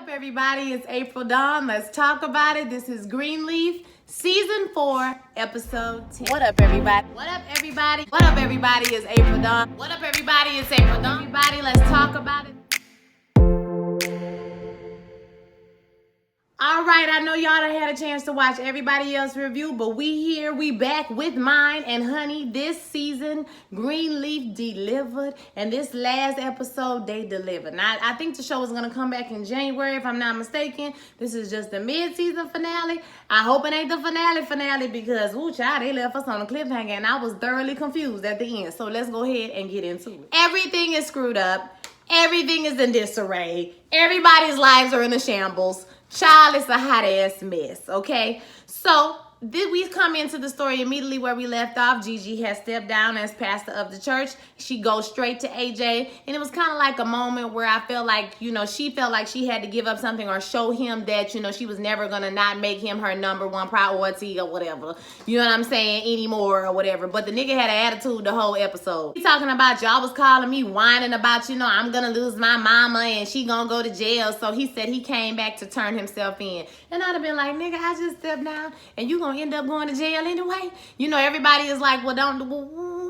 up, everybody? It's April Dawn. Let's talk about it. This is Greenleaf, Season 4, Episode 10. What up, everybody? What up, everybody? What up, everybody? It's April Dawn. What up, everybody? It's April Dawn. Everybody, let's talk about it. All right, I know y'all done had a chance to watch everybody else's review, but we back with mine. And honey, this season, Greenleaf delivered. And this last episode, they delivered. Now, I think the show is going to come back in January, if I'm not mistaken. This is just the mid-season finale. I hope it ain't the finale because, ooh, child, they left us on a cliffhanger. And I was thoroughly confused at the end. So let's go ahead and get into it. Everything is screwed up. Everything is in disarray. Everybody's lives are in a shambles. Child, it's a hot ass mess, okay? So we come into the story immediately where we left off. Gigi has stepped down as pastor of the church. She goes straight to AJ, and it was kind of like a moment where I felt like, she felt like she had to give up something or show him that, she was never gonna not make him her number one priority or whatever. You know what I'm saying? Anymore or whatever. But the nigga had an attitude the whole episode. He talking about y'all was calling me, whining about, I'm gonna lose my mama and she gonna go to jail. So he said he came back to turn himself in. And I'd have been like, nigga, I just stepped down and you gonna end up going to jail anyway? Everybody is like, well,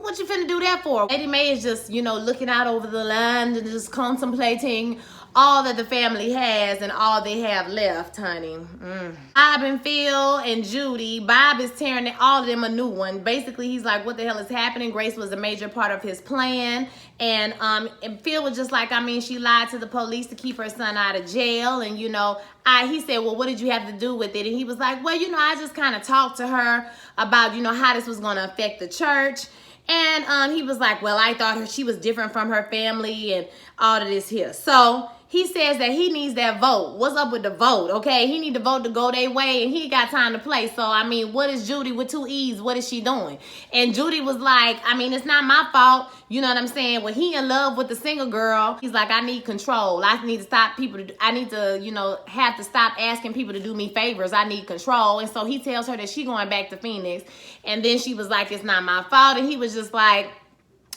what you finna do that for? Lady Mae is just, looking out over the land and just contemplating all that the family has and all they have left, honey. Bob and Phil and Judy. Bob is tearing all of them a new one. Basically, he's like, what the hell is happening? Grace was a major part of his plan. And Phil was just like, she lied to the police to keep her son out of jail. And, he said, well, what did you have to do with it? And he was like, well, I just kind of talked to her about, how this was going to affect the church. And he was like, well, I thought she was different from her family and all of this here. So he says that he needs that vote. What's up with the vote, okay? He need the vote to go their way, and he got time to play. So, what is Judy with 2 E's? What is she doing? And Judy was like, it's not my fault. You know what I'm saying? When he in love with the single girl, he's like, I need control. I need to stop people. I need to, have to stop asking people to do me favors. I need control. And so he tells her that she going back to Phoenix. And then she was like, it's not my fault. And he was just like,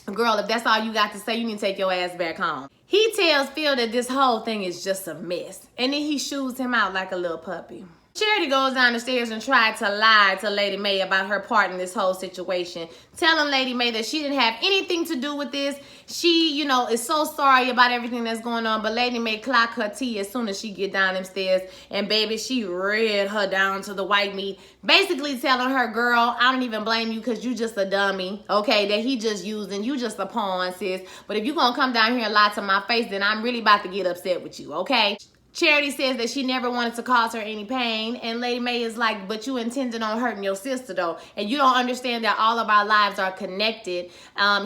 girl, if that's all you got to say, you need to take your ass back home. He tells Phil that this whole thing is just a mess. And then he shoos him out like a little puppy. Charity goes down the stairs and tried to lie to Lady Mae about her part in this whole situation, telling Lady Mae that she didn't have anything to do with this. She, is so sorry about everything that's going on, but Lady Mae clock her tea as soon as she get down them stairs, and baby, she read her down to the white meat, basically telling her, girl, I don't even blame you because you just a dummy, okay, that he just using, you just a pawn, sis, but if you gonna come down here and lie to my face, then I'm really about to get upset with you, okay? Charity says that she never wanted to cause her any pain, and Lady Mae is like, but you intended on hurting your sister though, and you don't understand that all of our lives are connected.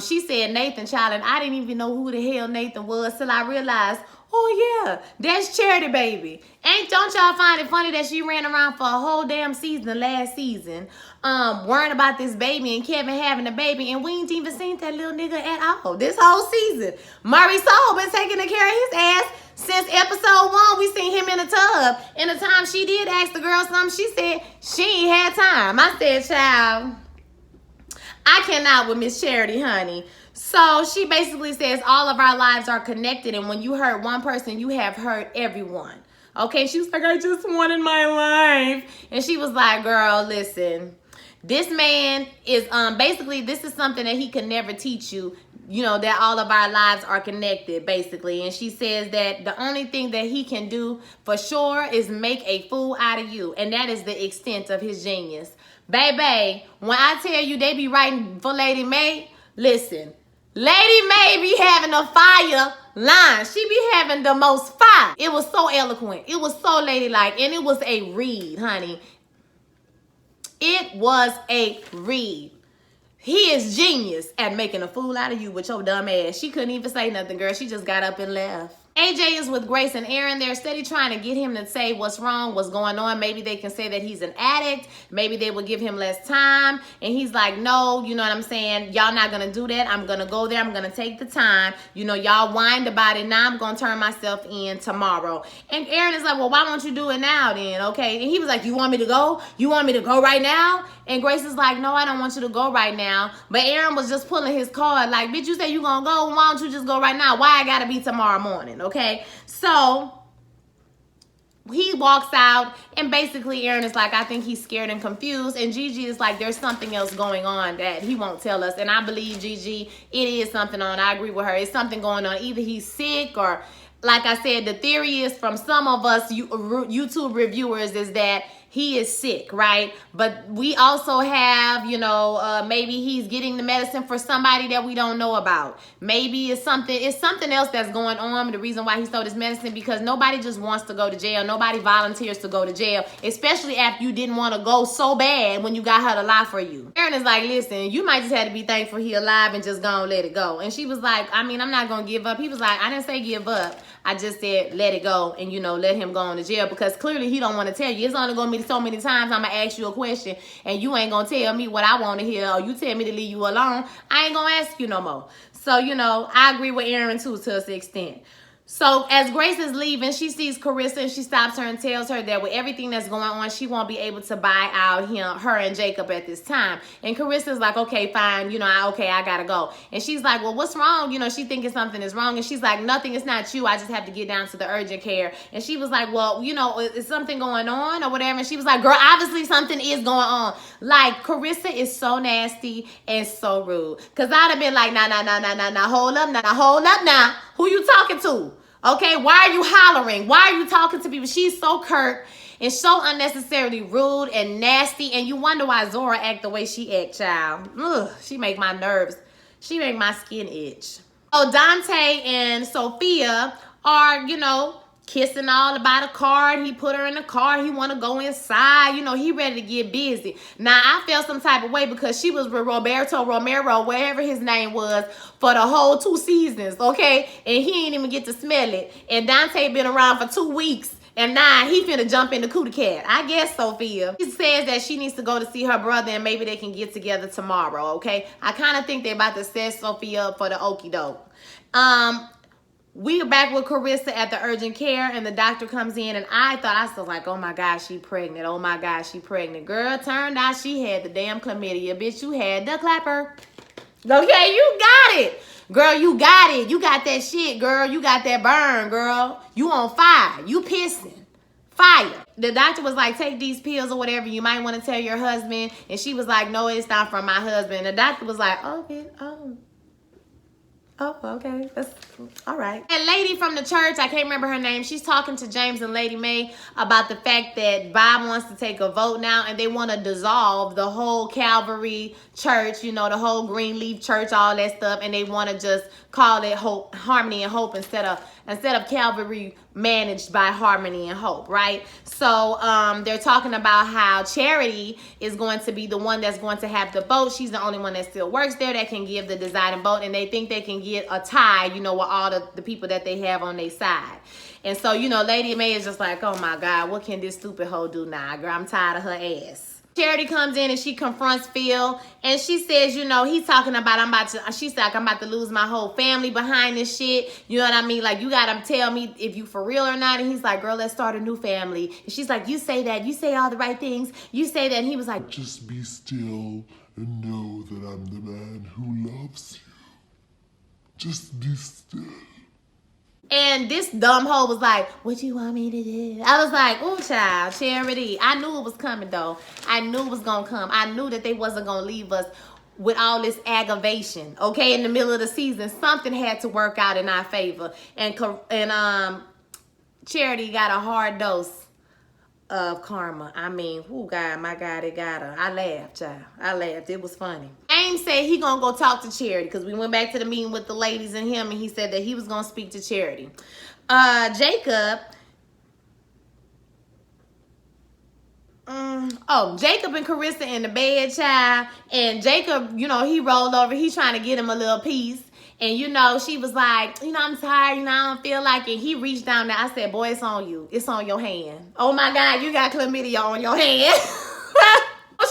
She said Nathan, child, and I didn't even know who the hell Nathan was till I realized, oh yeah, that's Charity, baby. Don't y'all find it funny that she ran around for a whole damn season, last season, worrying about this baby and Kevin having a baby, and we ain't even seen that little nigga at all this whole season. Murray Soul been taking care of his ass since episode 1. We seen him in the tub. And the time she did ask the girl something, she said she ain't had time. I said, child, I cannot with Miss Charity, honey. So she basically says all of our lives are connected, and when you hurt one person, you have hurt everyone. Okay, she was like, I just wanted my life. And she was like, girl, listen, this man is, basically, this is something that he can never teach you, that all of our lives are connected, basically. And she says that the only thing that he can do for sure is make a fool out of you. And that is the extent of his genius. Baby, when I tell you they be writing for Lady Mae, listen, Lady Mae be having a fire line. She be having the most fire. It was so eloquent. It was so ladylike. And it was a read, honey. It was a read. He is genius at making a fool out of you with your dumb ass. She couldn't even say nothing, girl. She just got up and left. AJ is with Grace and Aaron. They're steady trying to get him to say what's wrong, what's going on. Maybe they can say that he's an addict. Maybe they will give him less time. And he's like, no, you know what I'm saying? Y'all not going to do that. I'm going to go there. I'm going to take the time. Y'all whined about it. Now I'm going to turn myself in tomorrow. And Aaron is like, well, why won't you do it now then? Okay. And he was like, you want me to go? You want me to go right now? And Grace is like, no, I don't want you to go right now. But Aaron was just pulling his card like, bitch, you say you going to go. Why don't you just go right now? Why I got to be tomorrow morning? Okay. So walks out, and basically Aaron is like, I think he's scared and confused, and Gigi is like, there's something else going on that he won't tell us. And I believe Gigi, it is something on. I agree with her. It's something going on. Either he's sick, or like I said, the theory is from some of us YouTube reviewers is that he is sick, right? But we also have, you know, maybe he's getting the medicine for somebody that we don't know about. Maybe it's something else that's going on. The reason why he stole this medicine, because nobody just wants to go to jail. Nobody volunteers to go to jail, especially after you didn't want to go so bad when you got her to lie for you. Aaron is like, listen, you might just have to be thankful he alive and just gonna let it go. And she was like, I mean, I'm not gonna give up. He was like, I didn't say give up. I just said let it go and, you know, let him go on to jail, because clearly he don't want to tell you. It's only going to be so many times I'm going to ask you a question and you ain't going to tell me what I want to hear, or you tell me to leave you alone. I ain't going to ask you no more. So, you know, I agree with Aaron too to an extent. So as Grace is leaving, she sees Carissa and she stops her and tells her that with everything that's going on, she won't be able to buy out her and Jacob at this time. And Carissa's like, okay, fine, you know, okay, I gotta go. And she's like, well, what's wrong? You know, she thinking something is wrong. And she's like, nothing, it's not you. I just have to get down to the urgent care. And she was like, well, you know, is something going on or whatever? And she was like, girl, obviously something is going on. Like, Carissa is so nasty and so rude. Because I'd have been like, nah, hold up now. Who you talking to? Okay, why are you hollering? Why are you talking to people? She's so curt and so unnecessarily rude and nasty. And you wonder why Zora act the way she act, child. Ugh, she make my nerves. She make my skin itch. So Dante and Sophia are, you know, kissing all about a car, and he put her in the car. He want to go inside. You know, he ready to get busy. Now, I felt some type of way because she was with Roberto Romero, whatever his name was, for the whole 2 seasons, okay? And he ain't even get to smell it. And Dante been around for 2 weeks. And now he finna jump in the cootie cat. I guess, Sophia. She says that she needs to go to see her brother and maybe they can get together tomorrow, okay? I kind of think they're about to set Sophia up for the okie doke. We are back with Carissa at the urgent care, and the doctor comes in, and I was like, oh my God, she pregnant. Oh my God, she pregnant. Girl, turned out she had the damn chlamydia. Bitch, you had the clapper. Okay, you got it. Girl, you got it. You got that shit, girl. You got that burn, girl. You on fire. You pissing. Fire. The doctor was like, take these pills or whatever. You might want to tell your husband. And she was like, no, it's not from my husband. The doctor was like, okay, oh, okay, that's all right. That lady from the church, I can't remember her name, she's talking to James and Lady Mae about the fact that Bob wants to take a vote now, and they want to dissolve the whole Calvary church, you know, the whole Greenleaf church, all that stuff, and they want to just call it Hope, Harmony and Hope instead of Calvary managed by Harmony and Hope, right? So they're talking about how Charity is going to be the one that's going to have the vote. She's the only one that still works there that can give the deciding vote, and they think they can get a tie, you know, with all the people that they have on their side. And so, you know, Lady Mae is just like, oh my God, what can this stupid hoe do now? Girl, I'm tired of her ass. Charity comes in and she confronts Phil, and she says, you know, he's talking about, she's like, I'm about to lose my whole family behind this shit. You know what I mean? Like, you got to tell me if you for real or not. And he's like, girl, let's start a new family. And she's like, you say that. You say all the right things. You say that. And he was like, just be still and know that I'm the man who loves you. Just be still. And this dumb hoe was like, what you want me to do? I was like, oh, child, Charity. I knew it was coming, though. I knew it was going to come. I knew that they wasn't going to leave us with all this aggravation, okay, in the middle of the season. Something had to work out in our favor. And Charity got a hard dose of karma. I mean, oh God, my God, it got her. I laughed, child. I laughed. It was funny. James said he gonna go talk to Charity because we went back to the meeting with the ladies and him, and he said that he was gonna speak to Charity. Jacob and Carissa in the bed, child. And Jacob, you know, he rolled over. He's trying to get him a little piece. And, you know, she was like, you know, I'm tired. You know, I don't feel like it. He reached down there. I said, boy, it's on you. It's on your hand. Oh, my God, you got chlamydia on your hand.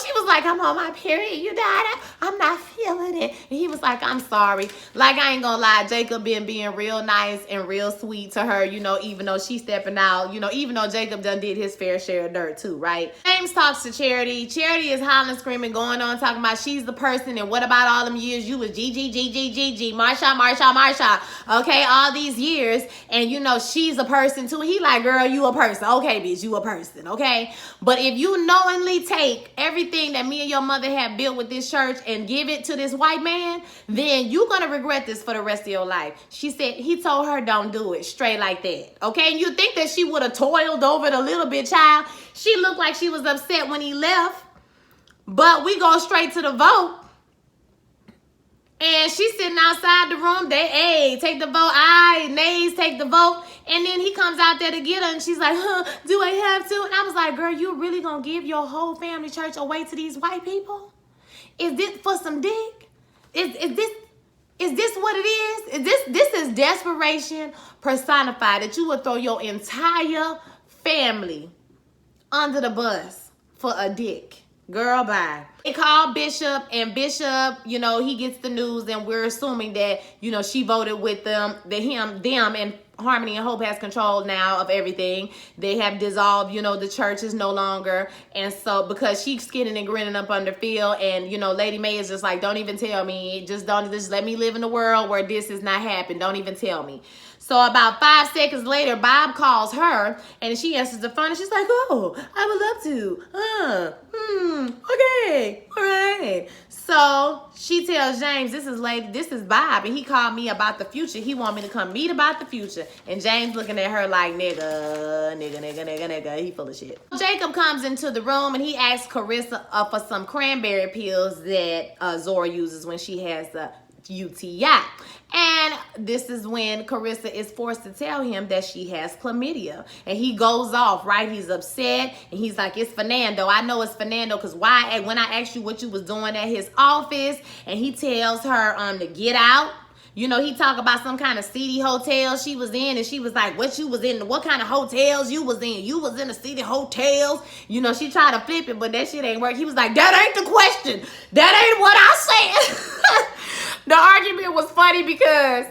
She was like, I'm on my period, you got it. I'm not feeling it. And he was like, I'm sorry. Like, I ain't gonna lie, Jacob been being real nice and real sweet to her, you know, even though she's stepping out, you know, even though Jacob done did his fair share of dirt too, right? James talks to Charity. Charity is hollering, screaming, going on, talking about she's the person, and what about all them years you was G, Marsha, okay, all these years, and you know, she's a person too. He like, girl, you a person. Okay, bitch, you a person, okay? But if you knowingly take everything that me and your mother have built with this church and give it to this white man, then you're gonna regret this for the rest of your life. She said, he told her don't do it, straight like that, okay? And you think that she would have toiled over it a little bit, child. She looked like she was upset when he left, but we go straight to the vote. And she's sitting outside the room. They, hey, take the vote. Aye, nays, take the vote. And then he comes out there to get her, and she's like, huh, do I have to? And I was like, girl, you really gonna give your whole family church away to these white people? Is this for some dick? Is this what it is? This is desperation personified, that you would throw your entire family under the bus for a dick. Girl, bye. They call Bishop, and Bishop, you know, he gets the news, and we're assuming that, you know, she voted with them, and Harmony and Hope has control now of everything. They have dissolved, you know, the church is no longer. And so, because she's skinning and grinning up under Phil, and, you know, Lady Mae is just like, don't even tell me. Just let me live in a world where this is not happening. Don't even tell me. So about 5 seconds later, Bob calls her, and she answers the phone, and she's like, oh, I would love to. Okay, all right. So she tells James, this is Bob, and he called me about the future. He want me to come meet about the future. And James looking at her like, nigga, he full of shit. Jacob comes into the room, and he asks Carissa for some cranberry pills that Zora uses when she has the UTI. And this is when Carissa is forced to tell him that she has chlamydia. And he goes off, right? He's upset, and he's like, it's Fernando. I know it's Fernando, because why? When I asked you what you was doing at his office, and he tells her to get out. You know, he talk about some kind of seedy hotel she was in, and she was like, what you was in? What kind of hotels you was in? You was in the seedy hotels. You know, she tried to flip it, but that shit ain't work. He was like, that ain't the question. That ain't what I said. The argument was funny because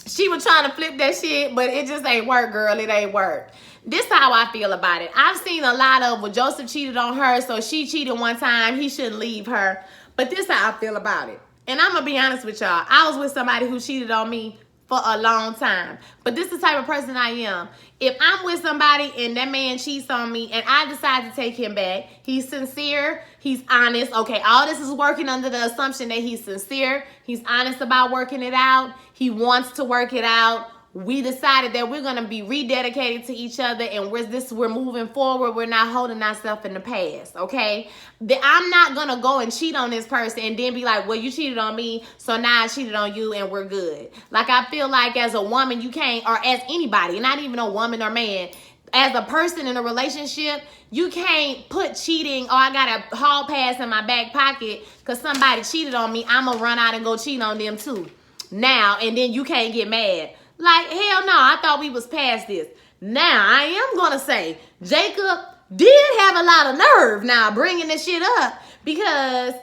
she was trying to flip that shit, but it just ain't work, girl. It ain't work. This is how I feel about it. I've seen a lot of, well, Joseph cheated on her, so she cheated one time. He shouldn't leave her. But this is how I feel about it. And I'm going to be honest with y'all. I was with somebody who cheated on me for a long time. But this is the type of person I am. If I'm with somebody and that man cheats on me and I decide to take him back, he's sincere, he's honest. Okay, all this is working under the assumption that he's sincere, he's honest about working it out, he wants to work it out. We decided that we're going to be rededicated to each other, and we're moving forward. We're not holding ourselves in the past, okay? I'm not going to go and cheat on this person and then be like, well, you cheated on me, so now I cheated on you and we're good. Like, I feel like as a woman, you can't, or as anybody, not even a woman or man, as a person in a relationship, you can't put cheating, oh, I got a hall pass in my back pocket because somebody cheated on me. I'm going to run out and go cheat on them too. Now, and then you can't get mad. Like, hell no, I thought we was past this. Now, I am going to say, Jacob did have a lot of nerve now bringing this shit up, because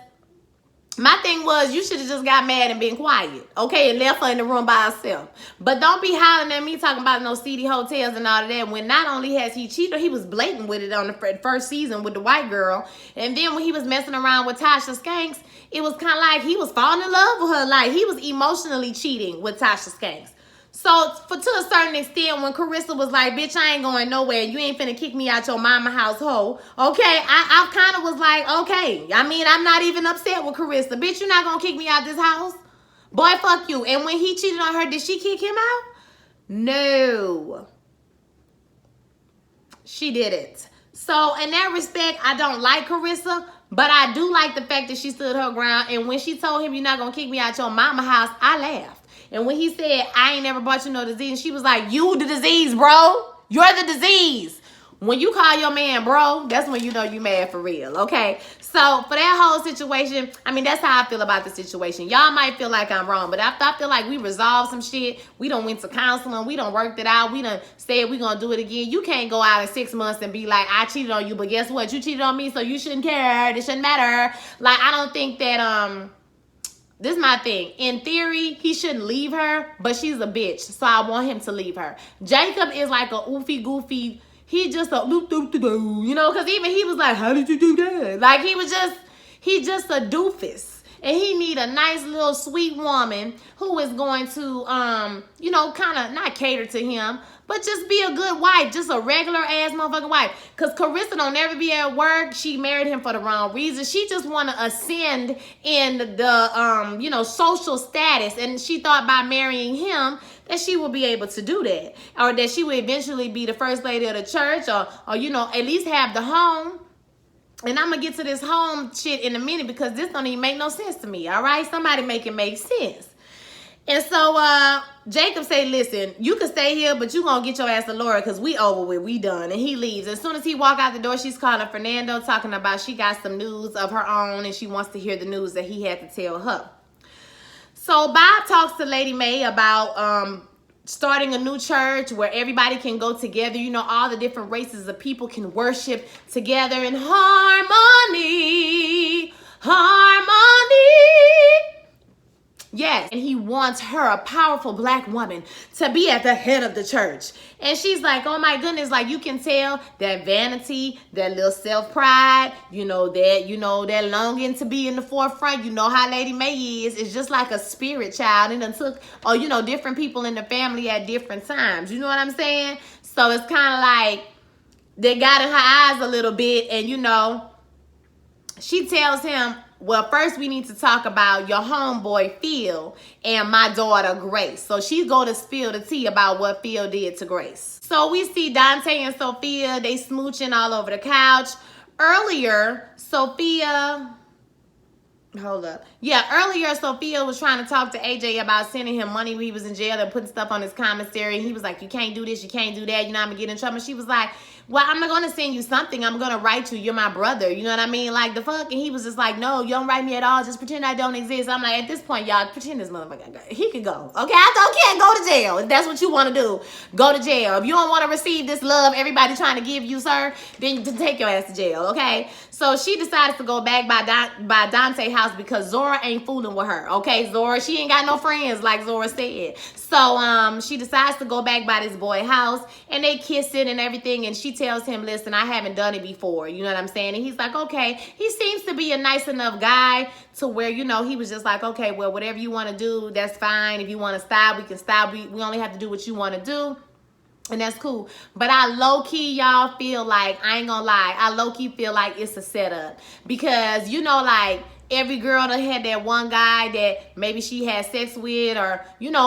my thing was, you should have just got mad and been quiet, okay, and left her in the room by herself. But don't be hollering at me talking about no seedy hotels and all of that, when not only has he cheated, he was blatant with it on the first season with the white girl. And then when he was messing around with Tasha Skanks, it was kind of like he was falling in love with her. Like, he was emotionally cheating with Tasha Skanks. So, to a certain extent, when Carissa was like, bitch, I ain't going nowhere. You ain't finna kick me out your mama household. Okay, I kind of was like, okay. I mean, I'm not even upset with Carissa. Bitch, you're not gonna kick me out this house? Boy, fuck you. And when he cheated on her, did she kick him out? No. She didn't. So, in that respect, I don't like Carissa, but I do like the fact that she stood her ground. And when she told him, you're not gonna kick me out your mama house, I laughed. And when he said, I ain't never brought you no disease, she was like, you the disease, bro. You're the disease. When you call your man bro, that's when you know you mad for real, okay? So for that whole situation, I mean, that's how I feel about the situation. Y'all might feel like I'm wrong, but I feel like we resolved some shit. We done went to counseling. We done worked it out. We done said we gonna do it again. You can't go out in 6 months and be like, I cheated on you, but guess what? You cheated on me, so you shouldn't care. It shouldn't matter. Like, I don't think that, this is my thing. In theory, he shouldn't leave her, but she's a bitch, so I want him to leave her. Jacob is like a oofy, goofy, he just a you know, because even he was like, how did you do that? Like, he just a doofus. And he need a nice little sweet woman who is going to, you know, kind of not cater to him, but just be a good wife, just a regular ass motherfucking wife. Because Carissa don't ever be at work. She married him for the wrong reason. She just want to ascend in the, you know, social status. And she thought by marrying him that she would be able to do that. Or that she would eventually be the first lady of the church, or you know, at least have the home. And I'm going to get to this home shit in a minute because this don't even make no sense to me, all right? Somebody make it make sense. And so Jacob say, listen, you can stay here, but you going to get your ass to Laura because we over with. We done. And he leaves. As soon as he walk out the door, she's calling Fernando, talking about she got some news of her own and she wants to hear the news that he had to tell her. So Bob talks to Lady Mae about starting a new church where everybody can go together. You know, all the different races of people can worship together in harmony. Harmony. Yes, and he wants her, a powerful black woman, to be at the head of the church. And she's like, oh my goodness, like you can tell that vanity, that little self-pride, that longing to be in the forefront. You know how Lady Mae is. It's just like a spirit child. And it took, different people in the family at different times. You know what I'm saying? So it's kind of like they got in her eyes a little bit. And, she tells him, well, first we need to talk about your homeboy, Phil, and my daughter, Grace. So she's going to spill the tea about what Phil did to Grace. So we see Dante and Sophia, they smooching all over the couch. Earlier, Sophia was trying to talk to AJ about sending him money when he was in jail and putting stuff on his commissary. And he was like, you can't do this, you can't do that. I'm going to get in trouble. She was like, well, I'm not going to send you something. I'm going to write you. You're my brother. You know what I mean? Like, the fuck? And he was just like, no, you don't write me at all. Just pretend I don't exist. I'm like, at this point, y'all, pretend this motherfucker, he can go. Okay? I don't care. Go to jail. If that's what you want to do, go to jail. If you don't want to receive this love everybody trying to give you, sir, then take your ass to jail. Okay? So she decided to go back by Dante's house because Zora ain't fooling with her. Okay? Zora, she ain't got no friends like Zora said. So she decides to go back by this boy's house and they kissing and everything. And she tells him, listen, I haven't done it before. You know what I'm saying? And he's like, okay. He seems to be a nice enough guy to where, he was just like, okay, well, whatever you want to do, that's fine. If you want to stop, we can stop. We only have to do what you want to do. And that's cool. But I low-key, y'all, feel like, I ain't gonna lie, I low-key feel like it's a setup. Because, every girl that had that one guy that maybe she had sex with or,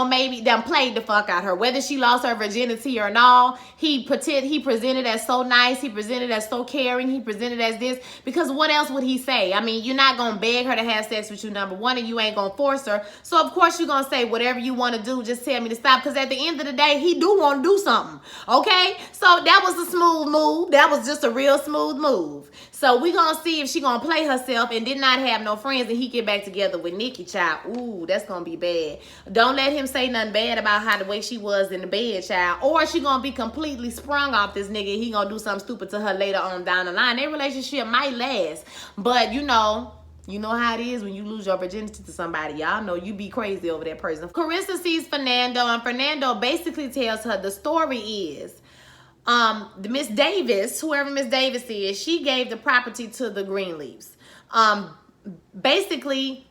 maybe them played the fuck out her. Whether she lost her virginity or not, he presented as so nice. He presented as so caring. He presented as this. Because what else would he say? I mean, you're not going to beg her to have sex with you, number one, and you ain't going to force her. So, of course, you're going to say whatever you want to do, just tell me to stop. Because at the end of the day, he do want to do something. Okay? So, that was a smooth move. That was just a real smooth move. So, we're going to see if she going to play herself and did not have no friends and he get back together with Nikki, child. Ooh, that's gonna be bad. Don't let him say nothing bad about how the way she was in the bed, child. Or she gonna be completely sprung off this nigga. He gonna do something stupid to her later on down the line. Their relationship might last, but you know how it is when you lose your virginity to somebody. Y'all know you be crazy over that person. Carissa sees Fernando, and Fernando basically tells her the story is Miss Davis, whoever Miss Davis is, she gave the property to the Greenleafs. Basically,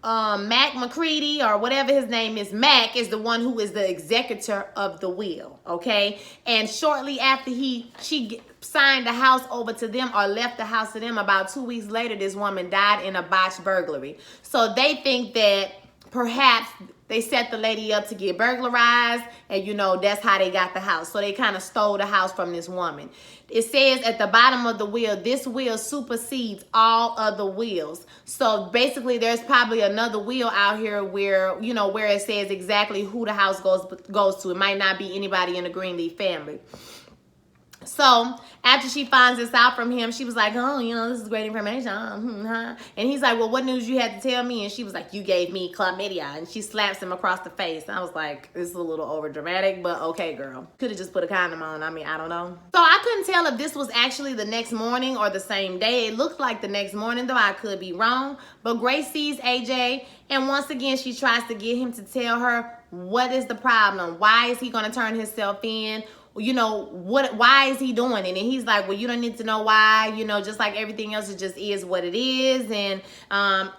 Mac McCready or whatever his name is, Mac is the one who is the executor of the will, okay? And shortly after she signed the house over to them or left the house to them, about 2 weeks later, this woman died in a botched burglary. So they think that perhaps they set the lady up to get burglarized and, that's how they got the house. So they kind of stole the house from this woman. It says at the bottom of the will, this will supersedes all other wills. So basically there's probably another will out here where, where it says exactly who the house goes to. It might not be anybody in the Greenleaf family. So after she finds this out from him, she was like, oh, this is great information. And he's like, well, what news you had to tell me? And she was like, you gave me chlamydia. And she slaps him across the face. And I was like, this is a little over dramatic, but okay, girl. Could have just put a condom on. I mean, I don't know. So I couldn't tell if this was actually the next morning or the same day. It looked like the next morning, though. I could be wrong. But Grace sees AJ. And once again, she tries to get him to tell her, what is the problem? Why is he going to turn himself in? Why is he doing it? And he's like, well, you don't need to know why, just like everything else, it just is what it is. And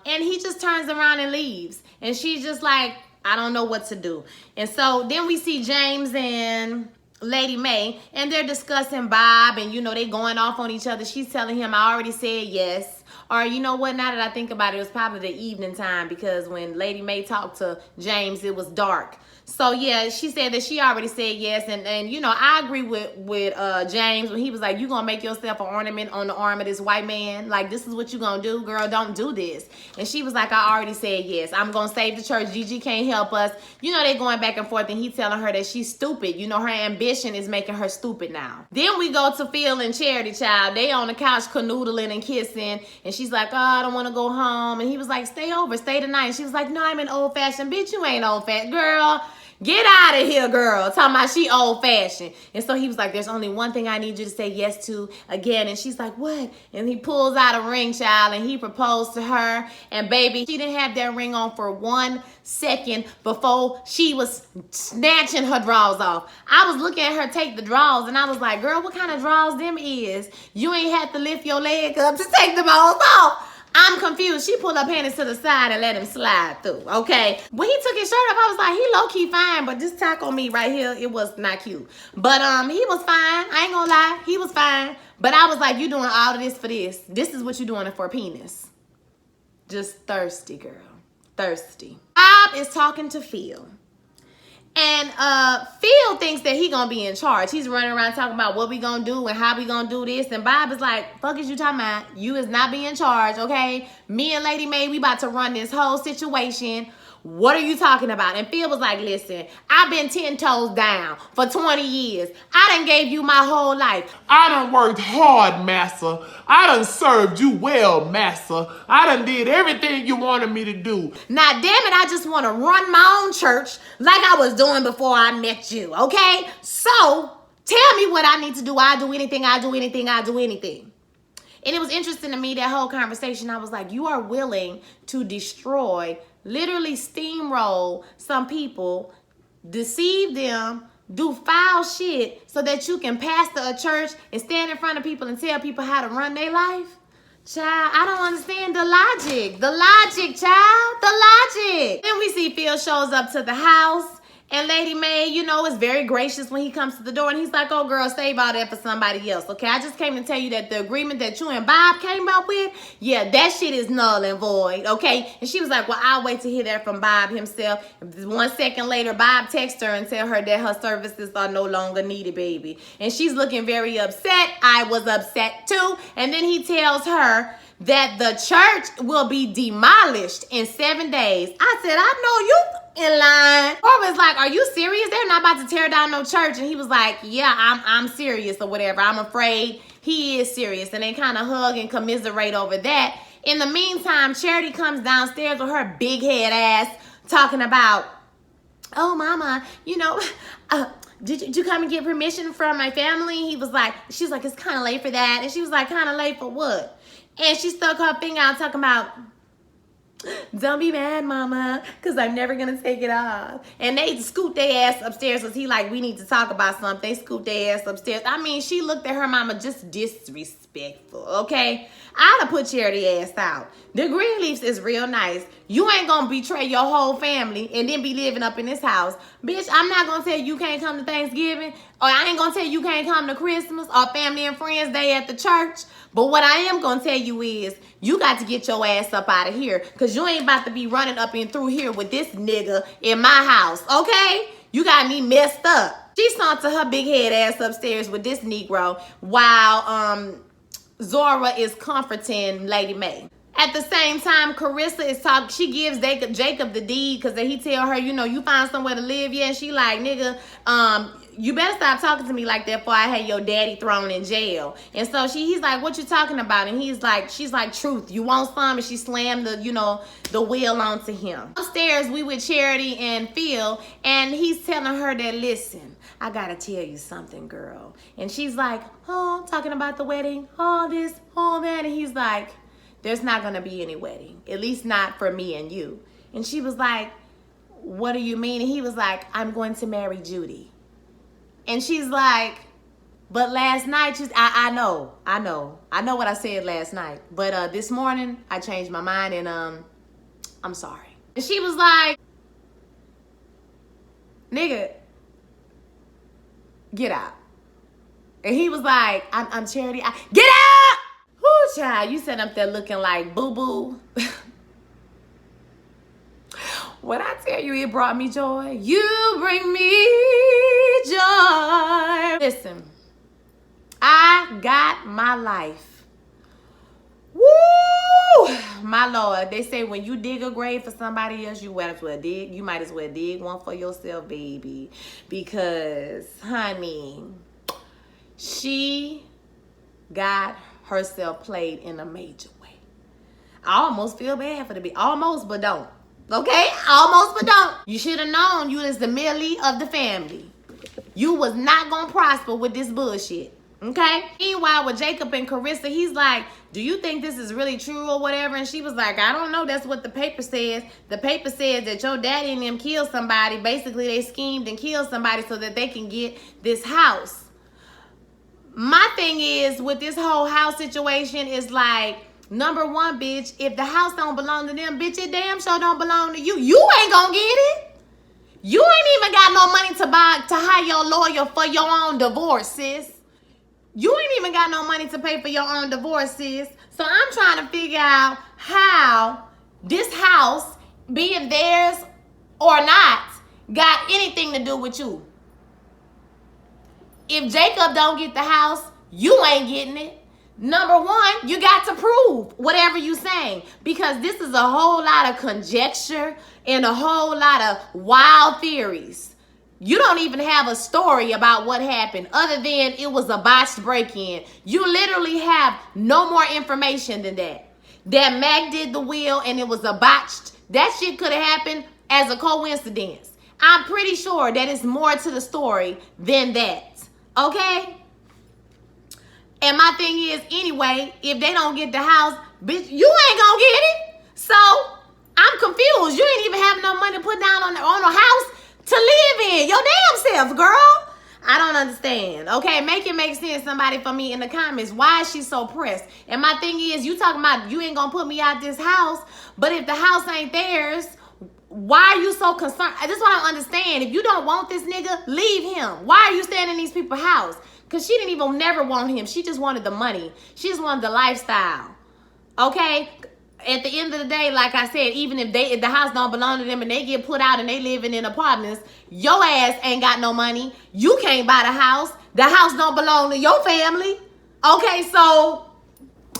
he just turns around and leaves. And she's just like, I don't know what to do. And so then we see James and Lady May, and they're discussing Bob, and they going off on each other. She's telling him, I already said yes. Or you know what, now that I think about it, it was probably the evening time, because when Lady May talked to James, it was dark. So yeah, she said that she already said yes, and I agree with James when he was like, you gonna make yourself an ornament on the arm of this white man? Like, this is what you gonna do? Girl, don't do this. And she was like, I already said yes. I'm gonna save the church. Gigi can't help us. They going back and forth, and he telling her that she's stupid. Her ambition is making her stupid now. Then we go to Phil and Charity, child. They on the couch canoodling and kissing, and she's like, oh, I don't want to go home. And he was like, stay over, stay tonight. And she was like, no, I'm an old-fashioned. Bitch, you ain't old-fashioned, girl. Get out of here, girl. Talking about she old-fashioned. And so he was like, there's only one thing I need you to say yes to again. And she's like, what? And he pulls out a ring, child, and he proposed to her. And baby, she didn't have that ring on for 1 second before she was snatching her drawers off. I was looking at her take the drawers, and I was like, girl, what kind of drawers them is? You ain't have to lift your leg up to take them all off. I'm confused. She pulled her panties to the side and let him slide through, okay? When he took his shirt off, I was like, he low-key fine, but this taco meat right here, it was not cute. But he was fine. I ain't gonna lie. He was fine. But I was like, you doing all of this for this. This is what you doing it for, penis. Just thirsty, girl. Thirsty. Bob is talking to Phil. And Phil thinks that he gonna be in charge. He's running around talking about what we gonna do and how we gonna do this. And Bob is like, fuck is you talking about? You is not being in charge, okay? Me and Lady May, we about to run this whole situation. What are you talking about? And Phil was like, listen, I've been 10 toes down for 20 years. I done gave you my whole life. I done worked hard, massa. I done served you well, massa. I done did everything you wanted me to do. Now, damn it, I just want to run my own church like I was doing before I met you, okay? So, tell me what I need to do. I do anything, I do anything, I do anything. And it was interesting to me, that whole conversation. I was like, you are willing to destroy, literally steamroll some people, deceive them, do foul shit so that you can pastor a church and stand in front of people and tell people how to run their life? Child, I don't understand the logic. The logic, child. The logic. Then we see Phil shows up to the house. And Lady May, is very gracious when he comes to the door. And he's like, oh, girl, save all that for somebody else. Okay, I just came to tell you that the agreement that you and Bob came up with, yeah, that shit is null and void, okay? And she was like, well, I'll wait to hear that from Bob himself. 1 second later, Bob texts her and tell her that her services are no longer needed, baby. And she's looking very upset. I was upset, too. And then he tells her that the church will be demolished in 7 days. I said, I know you in line. Or was like, are you serious? They're not about to tear down no church. And he was like, yeah, I'm serious or whatever. I'm afraid he is serious. And they kind of hug and commiserate over that. In the meantime, Charity comes downstairs with her big head ass talking about, oh, mama, did you come and get permission from my family? He was like, she's like, it's kind of late for that. And she was like, kind of late for what? And she stuck her finger out talking about, don't be mad, mama, because I'm never going to take it off. And they scooped their ass upstairs because he like, we need to talk about something. They scooped their ass upstairs. I mean, she looked at her mama just disrespectful, okay? I'd have put Charity ass out. The Greenleafs is real nice. You ain't going to betray your whole family and then be living up in this house. Bitch, I'm not going to tell you can't come to Thanksgiving, or I ain't going to tell you can't come to Christmas or family and friends day at the church. But what I am going to tell you is you got to get your ass up out of here, because you ain't about to be running up and through here with this nigga in my house, okay? You got me messed up. She sauntered her big head ass upstairs with this Negro while Zora is comforting Lady May. At the same time, Carissa is talking. She gives Jacob the deed because he tell her, you find somewhere to live. Yeah, and she like, nigga, you better stop talking to me like that before I had your daddy thrown in jail. And so he's like, what you talking about? And she's like, truth, you want some? And she slammed the wheel onto him. Upstairs, we with Charity and Phil, and he's telling her that, listen, I gotta tell you something, girl. And she's like, oh, talking about the wedding, all this, all that. And he's like, there's not gonna be any wedding, at least not for me and you. And she was like, what do you mean? And he was like, I'm going to marry Judy. And she's like, but last night, I know what I said last night. But this morning, I changed my mind and I'm sorry. And she was like, nigga, get out. And he was like, I'm Charity. Get out! Whoo, child, you sat up there looking like boo-boo. When I tell you it brought me joy, you bring me joy. Listen, I got my life. Woo! My Lord, they say when you dig a grave for somebody else, you might as well dig one for yourself, baby. Because, honey, she got herself played in a major way. I almost feel bad for the baby. Almost, but don't. Okay? Almost, but don't. You should have known you is the Millie of the family. You was not going to prosper with this bullshit. Okay? Meanwhile, with Jacob and Carissa, he's like, do you think this is really true or whatever? And she was like, I don't know. That's what the paper says. The paper says that your daddy and them killed somebody. Basically, they schemed and killed somebody so that they can get this house. My thing is, with this whole house situation is like, number one, bitch, if the house don't belong to them, bitch, it damn sure don't belong to you. You ain't gonna get it. You ain't even got no money to hire your lawyer for your own divorce, sis. You ain't even got no money to pay for your own divorce, sis. So I'm trying to figure out how this house, being theirs or not, got anything to do with you. If Jacob don't get the house, you ain't getting it. Number one, you got to prove whatever you saying, because this is a whole lot of conjecture and a whole lot of wild theories. You don't even have a story about what happened other than it was a botched break-in. You literally have no more information than that. That Mac did the will and it was a botched. That shit could have happened as a coincidence. I'm pretty sure that it's more to the story than that. Okay? And my thing is, anyway, if they don't get the house, bitch, you ain't gonna get it. So I'm confused. You ain't even have no money to put down on a house to live in. Your damn self, girl. I don't understand. Okay, make it make sense, somebody, for me in the comments. Why is she so pressed? And my thing is, you talking about you ain't gonna put me out this house, but if the house ain't theirs, why are you so concerned? This is what I don't understand. If you don't want this nigga, leave him. Why are you staying in these people's house? Because she didn't even never want him. She just wanted the money. She just wanted the lifestyle. Okay? At the end of the day, like I said, even if the house don't belong to them and they get put out and they living in apartments, your ass ain't got no money. You can't buy the house. The house don't belong to your family. Okay, so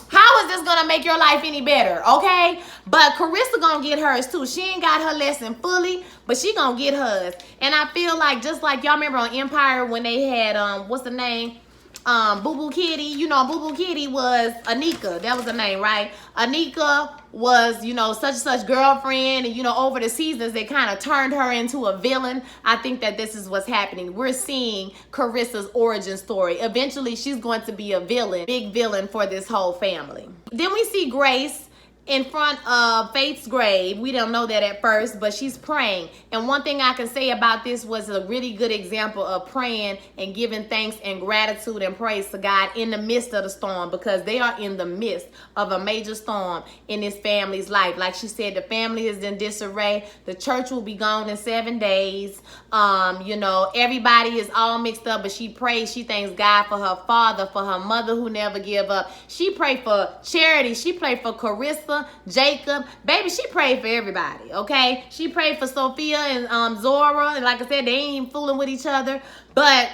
how is this gonna make your life any better? Okay? But Carissa gonna get hers too. She ain't got her lesson fully, but she gonna get hers. And I feel like, just like y'all remember on Empire when they had what's the name? Boo Boo Kitty. You know, Boo Boo Kitty was Anika. That was the name, right? Anika was, you know, such and such girlfriend, and, you know, over the seasons they kind of turned her into a villain. I think that this is what's happening. We're seeing Carissa's origin story. Eventually she's going to be a villain, big villain for this whole family. Then we see Grace in front of Faith's grave. We don't know that at first, but she's praying. And one thing I can say about this was a really good example of praying and giving thanks and gratitude and praise to God in the midst of the storm, because they are in the midst of a major storm in this family's life. Like she said, the family is in disarray. The church will be gone in 7 days. You know, everybody is all mixed up, but she prays. She thanks God for her father, for her mother who never give up. She prayed for Charity. She prayed for Carissa, Jacob. Baby, she prayed for everybody, okay? She prayed for Sophia and Zora. And like I said, they ain't even fooling with each other. But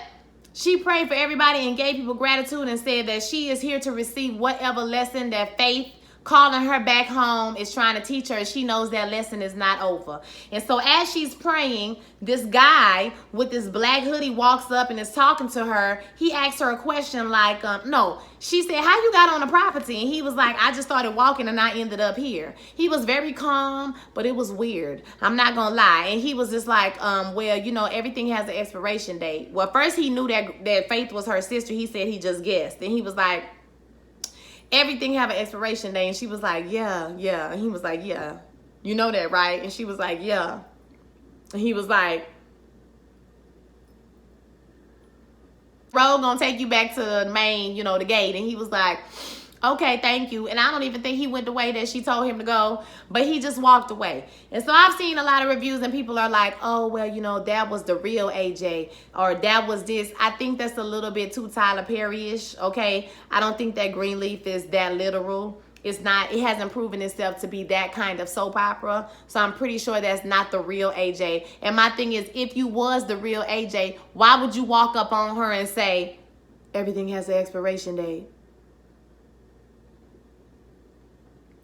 she prayed for everybody and gave people gratitude and said that she is here to receive whatever lesson that Faith calling her back home, is trying to teach her. She knows that lesson is not over. And so as she's praying, this guy with this black hoodie walks up and is talking to her. He asks her a question like, no. She said, how you got on the property? And he was like, I just started walking and I ended up here. He was very calm, but it was weird. I'm not going to lie. And he was just like, well, you know, everything has an expiration date. Well, first he knew that Faith was her sister. He said he just guessed. And he was like, everything have an expiration date. And she was like, yeah. And he was like, yeah. You know that, right? And she was like, yeah. And he was like, road gonna take you back to the main, you know, the gate. And he was like, okay, thank you. And I don't even think he went the way that she told him to go, but he just walked away. And so I've seen a lot of reviews and people are like, oh, well, you know, that was the real AJ, or that was this. I think that's a little bit too Tyler Perry-ish, okay? I don't think that Greenleaf is that literal. It's not, it hasn't proven itself to be that kind of soap opera. So I'm pretty sure that's not the real AJ. And my thing is, if you was the real AJ, why would you walk up on her and say, everything has an expiration date?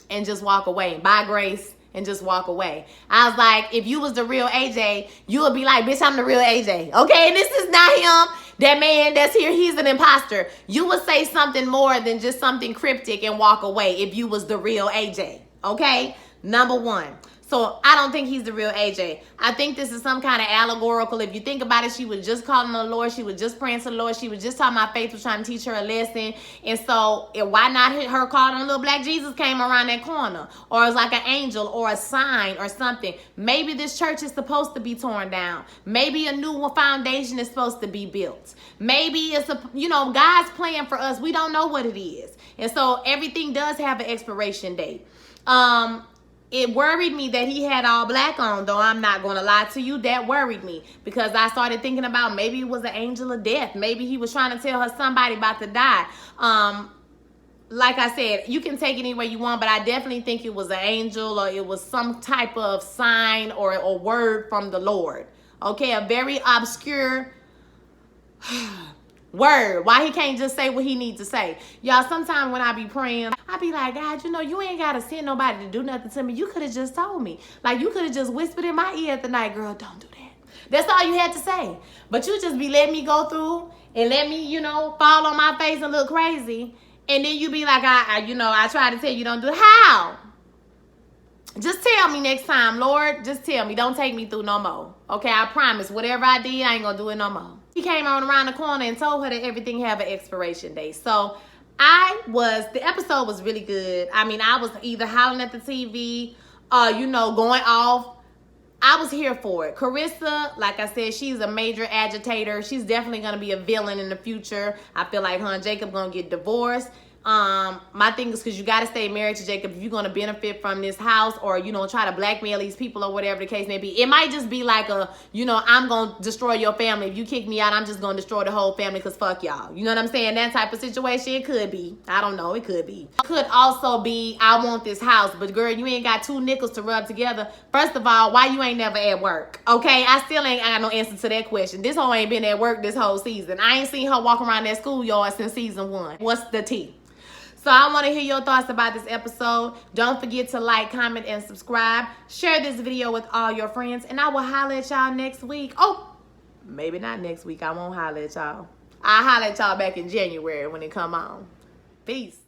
And just walk away. Bye, Grace. And just walk away. I was like, if you was the real AJ, you would be like, bitch, I'm the real AJ. Okay, and this is not him. That man that's here, he's an imposter. You would say something more than just something cryptic and walk away if you was the real AJ. Okay, number one. So I don't think he's the real AJ. I think this is some kind of allegorical. If you think about it, she was just calling the Lord. She was just praying to the Lord. She was just talking about Faith was trying to teach her a lesson. And so why not hit her calling little black Jesus came around that corner? Or it's like an angel or a sign or something. Maybe this church is supposed to be torn down. Maybe a new foundation is supposed to be built. Maybe it's a, you know, God's plan for us. We don't know what it is. And so everything does have an expiration date. It worried me that he had all black on, though. I'm not going to lie to you. That worried me because I started thinking about maybe it was an angel of death. Maybe he was trying to tell her somebody about to die. Like I said, you can take it any way you want, but I definitely think it was an angel or it was some type of sign or a word from the Lord. Okay, a very obscure word. Why he can't just say what he needs to say? Y'all, sometimes when I be praying, I be like, God, you know, you ain't got to send nobody to do nothing to me. You could have just told me. Like, you could have just whispered in my ear at the night, girl, don't do that. That's all you had to say. But you just be letting me go through and let me, you know, fall on my face and look crazy. And then you be like, I try to tell you don't do it. How? Just tell me next time, Lord. Just tell me. Don't take me through no more. Okay, I promise. Whatever I did, I ain't going to do it no more. He came around the corner and told her that everything have an expiration date. So the episode was really good. I mean, I was either howling at the TV, you know, going off. I was here for it. Carissa, like I said, she's a major agitator. She's definitely going to be a villain in the future. I feel like her and Jacob going to get divorced. My thing is because you got to stay married to Jacob if you're going to benefit from this house or, you know, try to blackmail these people or whatever the case may be. It might just be like a, you know, I'm going to destroy your family. If you kick me out, I'm just going to destroy the whole family because fuck y'all. You know what I'm saying? That type of situation. It could be. I don't know. It could be. It could also be, I want this house. But girl, you ain't got two nickels to rub together. First of all, why you ain't never at work? Okay? I still ain't got no answer to that question. This hoe ain't been at work this whole season. I ain't seen her walk around that schoolyard since season 1. What's the tea? So I want to hear your thoughts about this episode. Don't forget to like, comment, and subscribe. Share this video with all your friends. And I will holler at y'all next week. Oh, maybe not next week. I won't holler at y'all. I'll holler at y'all back in January when it come on. Peace.